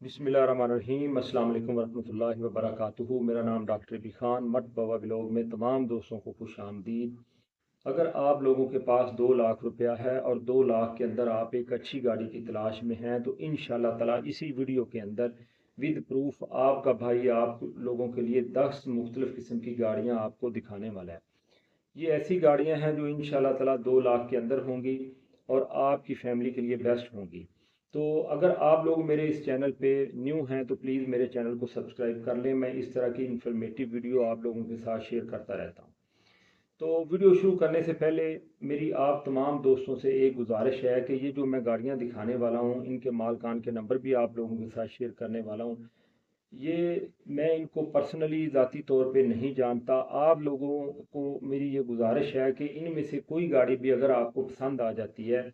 बिस्मिल्लाहिर्रहमानिर्रहीम अस्सलाम वालेकुम वरहमतुल्लाहि वबरकातुहू। मेरा नाम डॉक्टर बी खान मट बाबा व्लॉग में तमाम दोस्तों को खुश आमदीद। अगर आप लोगों के पास 2 लाख रुपया है और 2 लाख के अंदर आप एक अच्छी गाड़ी की तलाश में हैं तो इंशाल्लाह ताला इसी वीडियो के अंदर विद प्रूफ आपका भाई आप लोगों के लिए 10 मुख्तलिफ़ किस्म की गाड़ियाँ आपको दिखाने वाला है। ये ऐसी गाड़ियाँ हैं जो इंशाल्लाह ताला 2 लाख के अंदर होंगी और आपकी फ़ैमिली के लिए बेस्ट होंगी। तो अगर आप लोग मेरे इस चैनल पे न्यू हैं तो प्लीज़ मेरे चैनल को सब्सक्राइब कर लें। मैं इस तरह की इन्फॉर्मेटिव वीडियो आप लोगों के साथ शेयर करता रहता हूँ। तो वीडियो शुरू करने से पहले मेरी आप तमाम दोस्तों से एक गुजारिश है कि ये जो मैं गाड़ियाँ दिखाने वाला हूँ इनके मालकान के नंबर भी आप लोगों के साथ शेयर करने वाला हूँ। ये मैं इनको पर्सनली ज़ाती तौर पे नहीं जानता। आप लोगों को मेरी ये गुजारिश है कि इनमें से कोई गाड़ी भी अगर आपको पसंद आ जाती है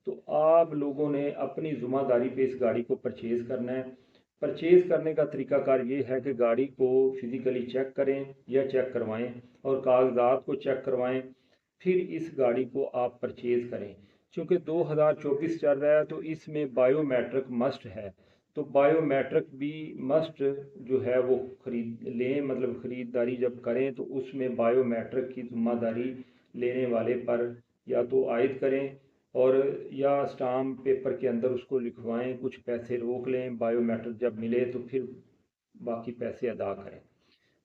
तो आप लोगों ने अपनी ज़िम्मेदारी पे इस गाड़ी को परचेज़ करना है। परचेज़ करने का तरीकाकार ये है कि गाड़ी को फ़िज़िकली चेक करें या चेक करवाएं और कागज़ात को चेक करवाएं, फिर इस गाड़ी को आप परचेज़ करें। चूँकि 2024 चल रहा है तो इसमें बायोमेट्रिक मस्ट है। तो बायोमेट्रिक भी मस्ट जो है वो ख़रीद लें, मतलब ख़रीदारी जब करें तो उसमें बायोमेट्रिक की ज़िम्मेदारी लेने वाले पर या तो आयद करें और या स्टाम्प पेपर के अंदर उसको लिखवाएं, कुछ पैसे रोक लें, बायोमेट्रिक जब मिले तो फिर बाकी पैसे अदा करें।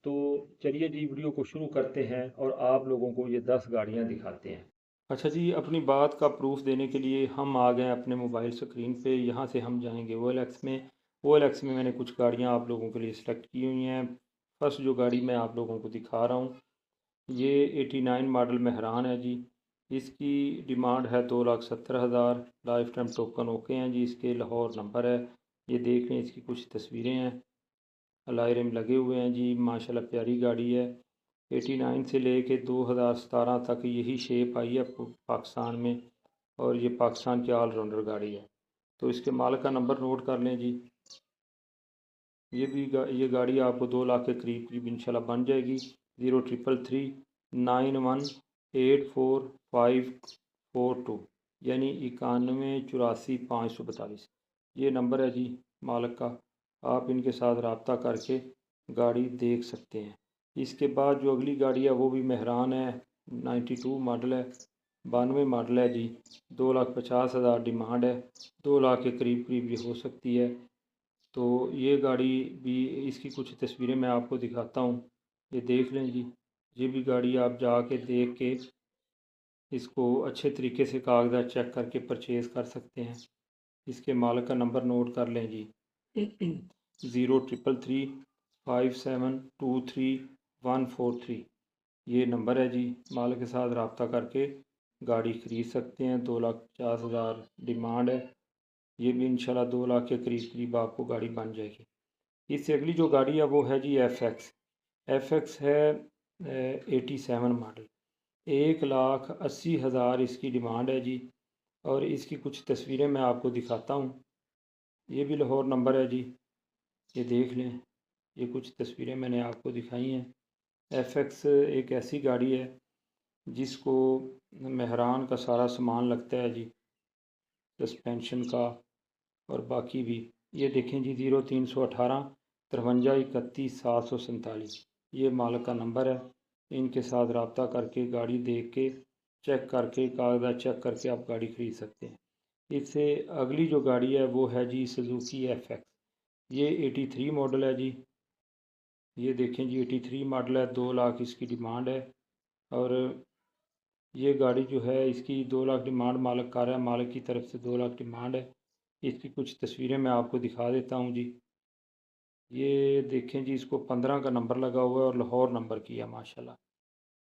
तो चलिए जी वीडियो को शुरू करते हैं और आप लोगों को ये 10 गाड़ियाँ दिखाते हैं। अच्छा जी, अपनी बात का प्रूफ देने के लिए हम आ गए अपने मोबाइल स्क्रीन पे। यहाँ से हम जाएंगे OLX में। OLX में मैंने कुछ गाड़ियाँ आप लोगों के लिए सिलेक्ट की हुई हैं। फर्स्ट जो गाड़ी मैं आप लोगों को दिखा रहा हूँ ये 89 मॉडल मेहरान है जी। इसकी डिमांड है 2,70,000। लाइफ टाइम टोकन ओके हैं जी। इसके लाहौर नंबर है, ये देख लें। इसकी कुछ तस्वीरें हैं, अलाई रिम लगे हुए हैं जी। माशाल्लाह प्यारी गाड़ी है। 89 से ले कर 2017 तक यही शेप आई है पाकिस्तान में और ये पाकिस्तान की ऑलराउंडर गाड़ी है। तो इसके मालिक का नंबर नोट कर लें जी। ये गाड़ी आपको 2 लाख के करीब इंशाल्लाह बन जाएगी। 0333918442 यानी 91844542 ये नंबर है जी मालिक का। आप इनके साथ रब्ता करके गाड़ी देख सकते हैं। इसके बाद जो अगली गाड़ी है वो भी मेहरान है, 92 मॉडल है, 92 मॉडल है जी। 2,50,000 डिमांड है, 2 लाख के करीब करीब ये हो सकती है। तो ये गाड़ी भी, इसकी कुछ तस्वीरें मैं आपको दिखाता हूँ, ये देख लें जी। ये भी गाड़ी आप जाके देख के इसको अच्छे तरीके से कागजात चेक करके परचेज़ कर सकते हैं। इसके मालिक का नंबर नोट कर लें जी। 03335723 ये नंबर है जी। मालिक के साथ रब्ता करके गाड़ी ख़रीद सकते हैं। 2,50,000 डिमांड है। ये भी इंशाल्लाह 2 लाख के करीब करीब आपको गाड़ी बन जाएगी। इससे अगली जो गाड़ी है वो है जी एफ एक्स है 87 मॉडल। 1,80,000 इसकी डिमांड है जी। और इसकी कुछ तस्वीरें मैं आपको दिखाता हूँ। ये भी लाहौर नंबर है जी, ये देख लें। ये कुछ तस्वीरें मैंने आपको दिखाई हैं। एफ एक्स एक ऐसी गाड़ी है जिसको मेहरान का सारा सामान लगता है जी, सस्पेंशन का और बाकी भी। ये देखें जी, 0318 53 31 747 ये मालिक का नंबर है। इनके साथ रब्ता करके गाड़ी देख के चेक करके कागजात चेक करके आप गाड़ी ख़रीद सकते हैं। इससे अगली जो गाड़ी है वो है जी सुजुकी एफ एक्स। ये 83 मॉडल है जी। ये देखें जी, 83 मॉडल है, 2 लाख इसकी डिमांड है। और ये गाड़ी जो है इसकी 2 लाख डिमांड मालिक कर रहा है, मालिक की तरफ से 2 लाख डिमांड है। इसकी कुछ तस्वीरें मैं आपको दिखा देता हूँ जी। ये देखें जी, इसको 15 का नंबर लगा हुआ है और लाहौर नंबर की है माशाल्लाह।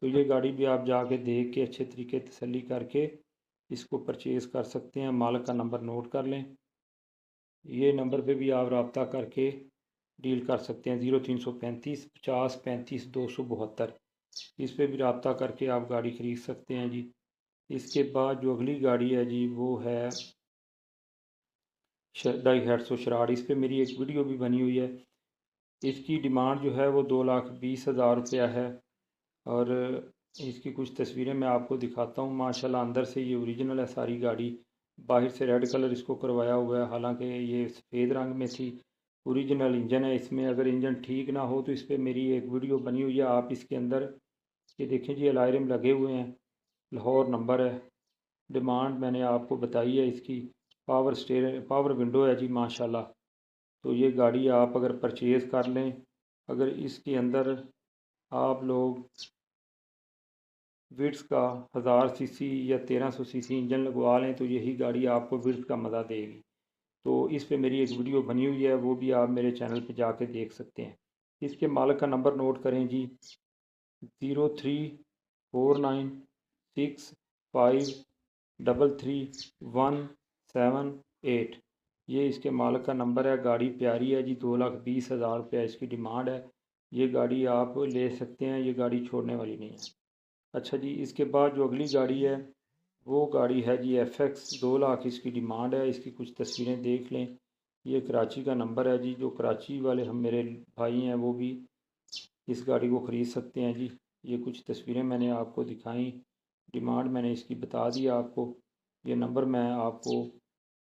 तो ये गाड़ी भी आप जाके देख के अच्छे तरीके तसल्ली करके इसको परचेज़ कर सकते हैं। मालिक का नंबर नोट कर लें। ये नंबर पे भी आप रब्ता करके डील कर सकते हैं। 0335 50 35 272 इस पे भी रब्ता करके आप गाड़ी ख़रीद सकते हैं जी। इसके बाद जो अगली गाड़ी है जी वो है डाई शराड़। इस पे मेरी एक वीडियो भी बनी हुई है। इसकी डिमांड जो है वो 2,20,000 रुपया है। और इसकी कुछ तस्वीरें मैं आपको दिखाता हूँ। माशाल्लाह अंदर से ये ओरिजिनल है सारी गाड़ी। बाहर से रेड कलर इसको करवाया हुआ है, हालांकि ये सफ़ेद रंग में थी। ओरिजिनल इंजन है इसमें। अगर इंजन ठीक ना हो तो इस पर मेरी एक वीडियो बनी हुई है, आप इसके अंदर ये देखें जी, अलायरम लगे हुए हैं, लाहौर नंबर है, डिमांड मैंने आपको बताई है इसकी, पावर स्टीयरिंग, पावर विंडो है जी माशाल्लाह। तो ये गाड़ी आप अगर परचेज़ कर लें, अगर इसके अंदर आप लोग विट्स का 1000 सीसी या 1300 सीसी इंजन लगवा लें तो यही गाड़ी आपको विट्स का मज़ा देगी। तो इस पे मेरी एक वीडियो बनी हुई है, वो भी आप मेरे चैनल पे जाके देख सकते हैं। इसके मालिक का नंबर नोट करें जी, 0349653317 ये इसके मालिक का नंबर है। गाड़ी प्यारी है जी, 2,20,000 रुपया इसकी डिमांड है। ये गाड़ी आप ले सकते हैं, ये गाड़ी छोड़ने वाली नहीं है। अच्छा जी, इसके बाद जो अगली गाड़ी है वो गाड़ी है जी FX, 2 लाख इसकी डिमांड है। इसकी कुछ तस्वीरें देख लें, ये कराची का नंबर है जी। जो कराची वाले हम मेरे भाई हैं वो भी इस गाड़ी को ख़रीद सकते हैं जी। ये कुछ तस्वीरें मैंने आपको दिखाई, डिमांड मैंने इसकी बता दी आपको। ये नंबर मैं आपको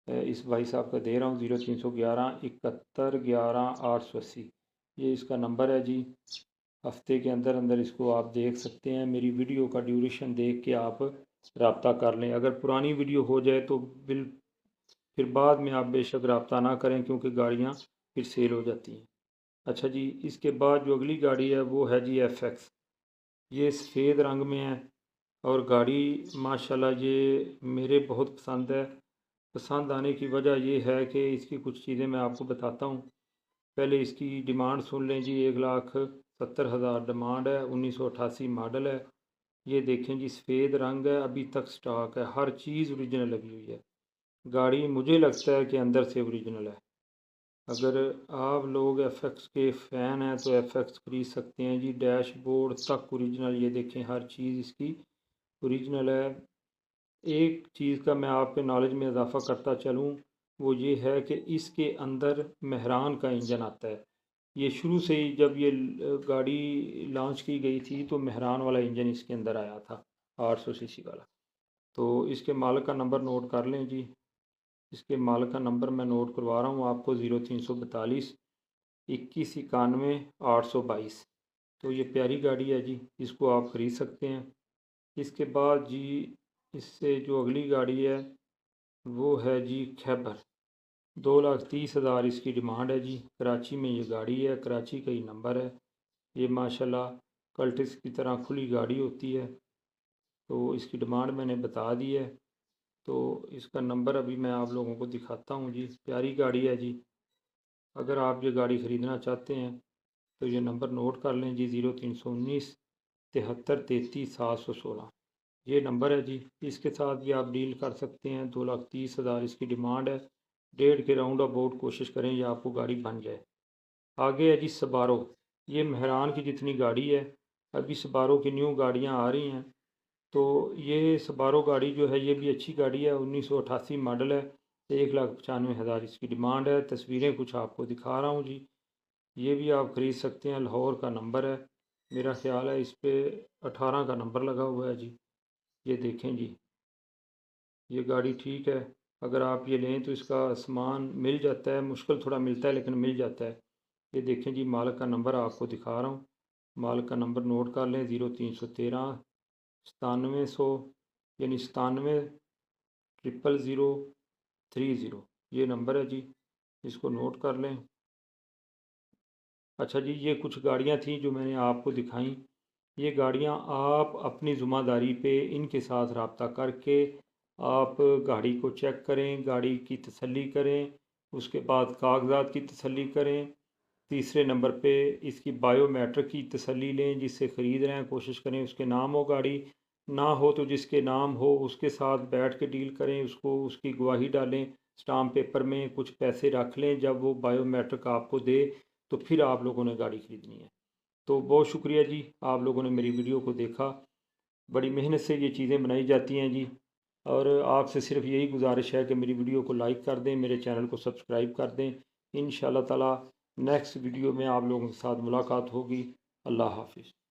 इस भाई साहब का दे रहा हूँ, 0311 71 11 880। ये इसका नंबर है जी। हफ्ते के अंदर अंदर इसको आप देख सकते हैं। मेरी वीडियो का ड्यूरेशन देख के आप रब्ता कर लें। अगर पुरानी वीडियो हो जाए तो बिल फिर बाद में आप बेशक रब्ता ना करें, क्योंकि गाड़ियाँ फिर सेल हो जाती हैं। अच्छा जी, इसके बाद जो अगली गाड़ी है वो है जी FX। ये सफ़ेद रंग में है और गाड़ी माशाल्लाह ये मेरे बहुत पसंद है। पसंद आने की वजह ये है कि इसकी कुछ चीज़ें मैं आपको बताता हूँ। पहले इसकी डिमांड सुन लें जी, 1,70,000 डिमांड है, 1988 मॉडल है। ये देखें जी, सफ़ेद रंग है, अभी तक स्टॉक है, हर चीज़ ओरिजिनल लगी हुई है। गाड़ी मुझे लगता है कि अंदर से ओरिजिनल है। अगर आप लोग FX के फ़ैन हैं तो FX खरीद सकते हैं जी। डैशबोर्ड तक ओरिजिनल, ये देखें हर चीज़ इसकी ओरिजिनल है। एक चीज़ का मैं आपके नॉलेज में इजाफ़ा करता चलूँ, वो ये है कि इसके अंदर मेहरान का इंजन आता है। ये शुरू से ही जब ये गाड़ी लॉन्च की गई थी तो मेहरान वाला इंजन इसके अंदर आया था, 800 सीसी वाला। तो इसके मालिक का नंबर नोट कर लें जी। इसके मालिक का नंबर मैं नोट करवा रहा हूँ आपको, 0342 2191 822। तो ये प्यारी गाड़ी है जी, इसको आप ख़रीद सकते हैं। इसके बाद जी, इससे जो अगली गाड़ी है वो है जी खैबर, 2,30,000 इसकी डिमांड है जी। कराची में ये गाड़ी है, कराची का ही नंबर है। ये माशाल्लाह कल्टिस की तरह खुली गाड़ी होती है। तो इसकी डिमांड मैंने बता दी है। तो इसका नंबर अभी मैं आप लोगों को दिखाता हूँ जी। प्यारी गाड़ी है जी। अगर आप ये गाड़ी ख़रीदना चाहते हैं तो ये नंबर नोट कर लें जी, 0319 7333 716। ये नंबर है जी। इसके साथ भी आप डील कर सकते हैं। 2,30,000 इसकी डिमांड है। 1.5 के राउंड अबाउट कोशिश करें ये आपको गाड़ी बन जाए। आगे है जी सबारो। ये मेहरान की जितनी गाड़ी है, अभी सबारो की न्यू गाड़ियाँ आ रही हैं। तो ये सबारो गाड़ी जो है ये भी अच्छी गाड़ी है, 1988 मॉडल है। 1,95,000 इसकी डिमांड है। तस्वीरें कुछ आपको दिखा रहा हूँ जी। ये भी आप ख़रीद सकते हैं। लाहौर का नंबर है, मेरा ख़्याल है इस पर 18 का नंबर लगा हुआ है जी। ये देखें जी, ये गाड़ी ठीक है। अगर आप ये लें तो इसका सामान मिल जाता है, मुश्किल थोड़ा मिलता है लेकिन मिल जाता है। ये देखें जी, मालिक का नंबर आपको दिखा रहा हूँ। मालिक का नंबर नोट कर लें, 0313 9700 यानी 97 00030। ये नंबर है जी, इसको नोट कर लें। अच्छा जी, ये कुछ गाड़ियाँ थी जो मैंने आपको दिखाई। ये गाड़ियाँ आप अपनी ज़िम्मेदारी पे इनके साथ रब्ता करके आप गाड़ी को चेक करें, गाड़ी की तसल्ली करें, उसके बाद कागज़ात की तसल्ली करें। तीसरे नंबर पे इसकी बायोमेट्रिक की तसल्ली लें, जिससे ख़रीद रहे हैं कोशिश करें उसके नाम हो गाड़ी, ना हो तो जिसके नाम हो उसके साथ बैठ के डील करें, उसको उसकी गवाही डालें स्टाम्प पेपर में, कुछ पैसे रख लें। जब वो बायोमेट्रिक आपको दे तो फिर आप लोगों ने गाड़ी ख़रीदनी है। तो बहुत शुक्रिया जी, आप लोगों ने मेरी वीडियो को देखा। बड़ी मेहनत से ये चीज़ें बनाई जाती हैं जी। और आपसे सिर्फ यही गुजारिश है कि मेरी वीडियो को लाइक कर दें, मेरे चैनल को सब्सक्राइब कर दें। इंशाअल्लाह ताला नेक्स्ट वीडियो में आप लोगों के साथ मुलाकात होगी। अल्लाह हाफिज़।